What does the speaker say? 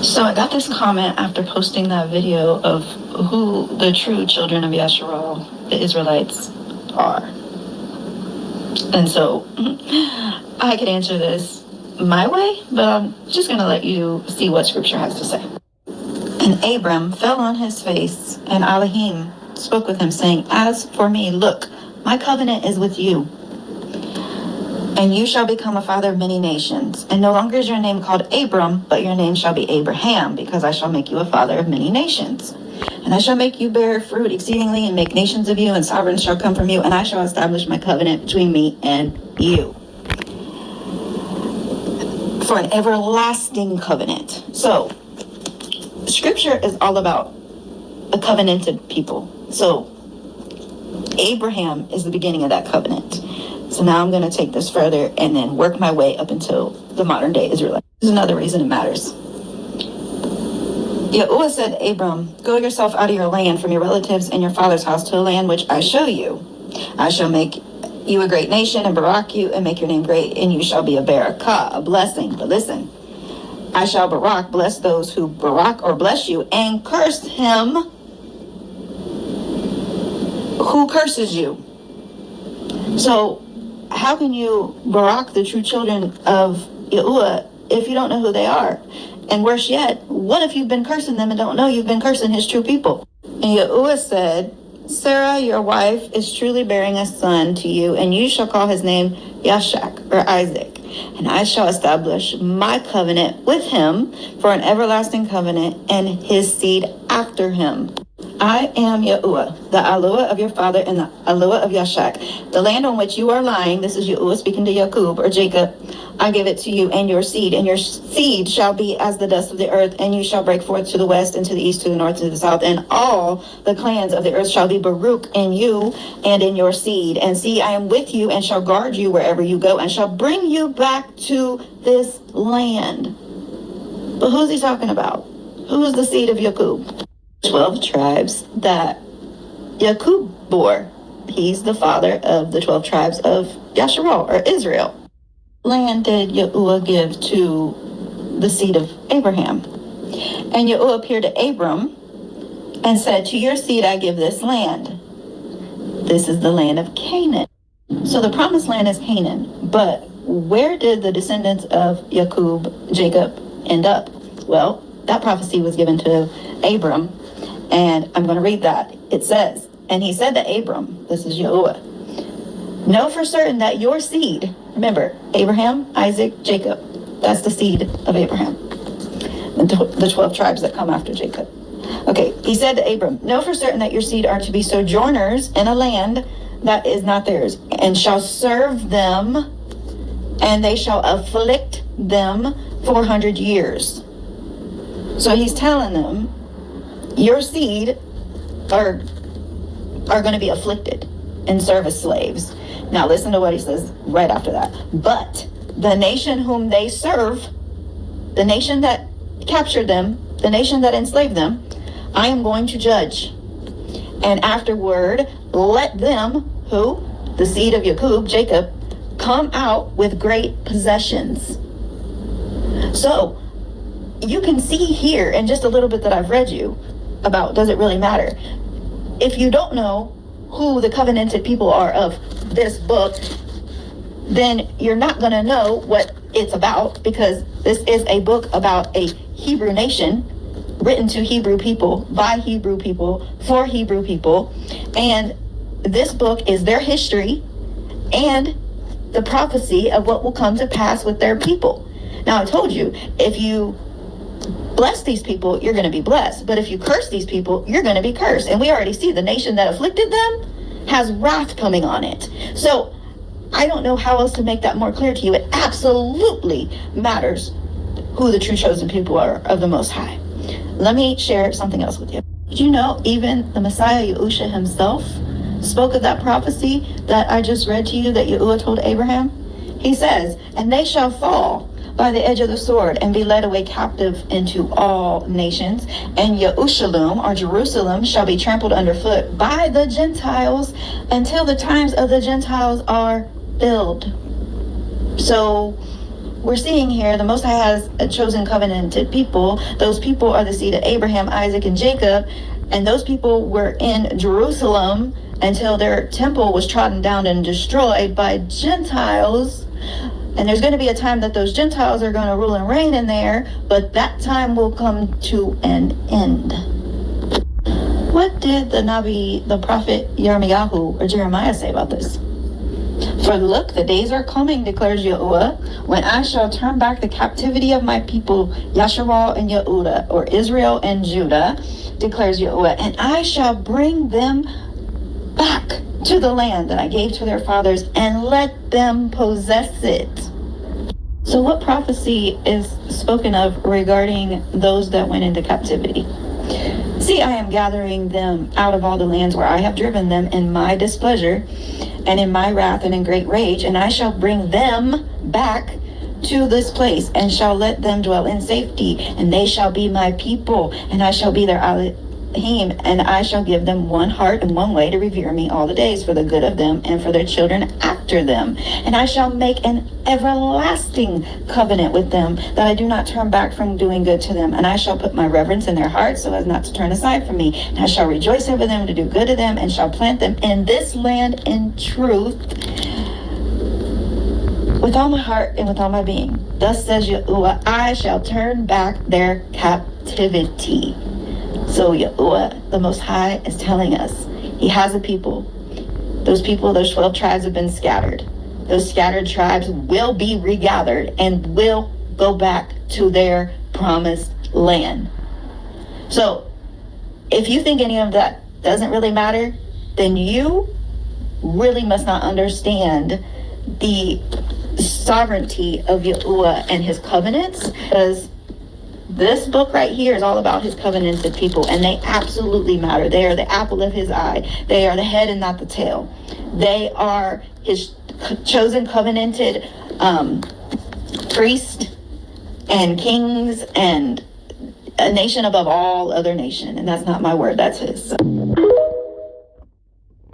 So I got this comment after posting that video of who the true children of Yasharal, the Israelites, are. And so I could answer this my way, but I'm just going to let you see what scripture has to say. And Abram fell on his face, and Elohim spoke with him, saying, "As for me, look, my covenant is with you, and you shall become a father of many nations. And no longer is your name called Abram, but your name shall be Abraham, because I shall make you a father of many nations. And I shall make you bear fruit exceedingly, and make nations of you, and sovereigns shall come from you, and I shall establish my covenant between me and you for an everlasting covenant." So, scripture is all about a covenanted people. So, Abraham is the beginning of that covenant. So now I'm going to take this further and then work my way up until the modern day Israelites. This is another reason it matters. Yahuwah said to Abram, "Go yourself out of your land from your relatives and your father's house to a land which I show you. I shall make you a great nation and barak you and make your name great, and you shall be a barakah, a blessing." But listen, I shall barak, bless those who barak or bless you, and curse him who curses you. So how can you barak the true children of Yahuwah if you don't know who they are? And worse yet, what if you've been cursing them and don't know you've been cursing his true people? And Yahuwah said, "Sarah, your wife, is truly bearing a son to you, and you shall call his name Yashak, or Isaac. And I shall establish my covenant with him for an everlasting covenant, and his seed after him. I am Yahuwah, the Eloah of your father and the Eloah of Yashak. The land on which you are lying," this is Yahuwah speaking to Jacob or Jacob, "I give it to you and your your seed shall be as the dust of the earth, and you shall break forth to the west and to the east, to the north, to the south, and all the clans of the earth shall be Baruch in you and in your seed. And see, I am with you and shall guard you wherever you go, and shall bring you back to this land." But who's he talking about? Who's the seed of Jacob? 12 tribes that Jacob bore. He's the father of the 12 tribes of Yasharal, or Israel. Land did Yahuwah give to the seed of Abraham. And Yahuwah appeared to Abram and said, "To your seed I give this land. This is the land of Canaan." So the promised land is Canaan. But where did the descendants of Jacob, end up? Well, that prophecy was given to Abram. And I'm going to read that. It says, "And he said to Abram," this is Yahuwah, "Know for certain that your seed," remember, Abraham, Isaac, Jacob, that's the seed of Abraham, the 12 tribes that come after Jacob. Okay, he said to Abram, "Know for certain that your seed are to be sojourners in a land that is not theirs, and shall serve them, and they shall afflict them 400 years. So he's telling them, your seed are going to be afflicted and serve as slaves. Now listen to what he says right after that. "But the nation whom they serve, the nation that captured them, the nation that enslaved them, I am going to judge. And afterward, let them," who? The seed of Jacob, "come out with great possessions." So you can see here in just a little bit that I've read you about, does it really matter? If you don't know who the covenanted people are of this book, then you're not going to know what it's about, because this is a book about a Hebrew nation written to Hebrew people, by Hebrew people, for Hebrew people. And this book is their history and the prophecy of what will come to pass with their people. Now, I told you, if you bless these people, you're going to be blessed. But if you curse these people, you're going to be cursed. And we already see the nation that afflicted them has wrath coming on it. So I don't know how else to make that more clear to you. It absolutely matters who the true chosen people are of the Most High. Let me share something else with you. Did you know even the Messiah Yahushua himself spoke of that prophecy that I just read to you that Yahuwah told Abraham? He says, "And they shall fall by the edge of the sword and be led away captive into all nations. And Yerushalayim, or Jerusalem, shall be trampled underfoot by the Gentiles until the times of the Gentiles are filled." So we're seeing here, the Most High has a chosen covenanted people. Those people are the seed of Abraham, Isaac, and Jacob. And those people were in Jerusalem until their temple was trodden down and destroyed by Gentiles. And there's going to be a time that those Gentiles are going to rule and reign in there, but that time will come to an end. What did the prophet Yirmiyahu or Jeremiah say about this? For look, the days are coming, declares Yahuwah, when I shall turn back the captivity of my people, Yahawah and Yehudah, or Israel and Judah, declares Yahuwah, and I shall bring them back to the land that I gave to their fathers and let them possess it. So what prophecy is spoken of regarding those that went into captivity? See, I am gathering them out of all the lands where I have driven them in my displeasure and in my wrath and in great rage, and I shall bring them back to this place and shall let them dwell in safety, and they shall be my people, and I shall be their Elohim, and I shall give them one heart and one way to revere me all the days for the good of them and for their children after them. And I shall make an everlasting covenant with them, that I do not turn back from doing good to them. And I shall put my reverence in their hearts so as not to turn aside from me. And I shall rejoice over them to do good to them, and shall plant them in this land in truth with all my heart and with all my being. Thus says Yahuwah, I shall turn back their captivity. So Yahuwah, the Most High, is telling us he has a people. Those people, those 12 tribes have been scattered. Those scattered tribes will be regathered and will go back to their promised land. So if you think any of that doesn't really matter, then you really must not understand the sovereignty of Yahuwah and his covenants, because this book right here is all about his covenanted people, and they absolutely matter. They are the apple of his eye. They are the head and not the tail. They are his chosen covenanted priest and kings and a nation above all other nation. And that's not my word, that's his.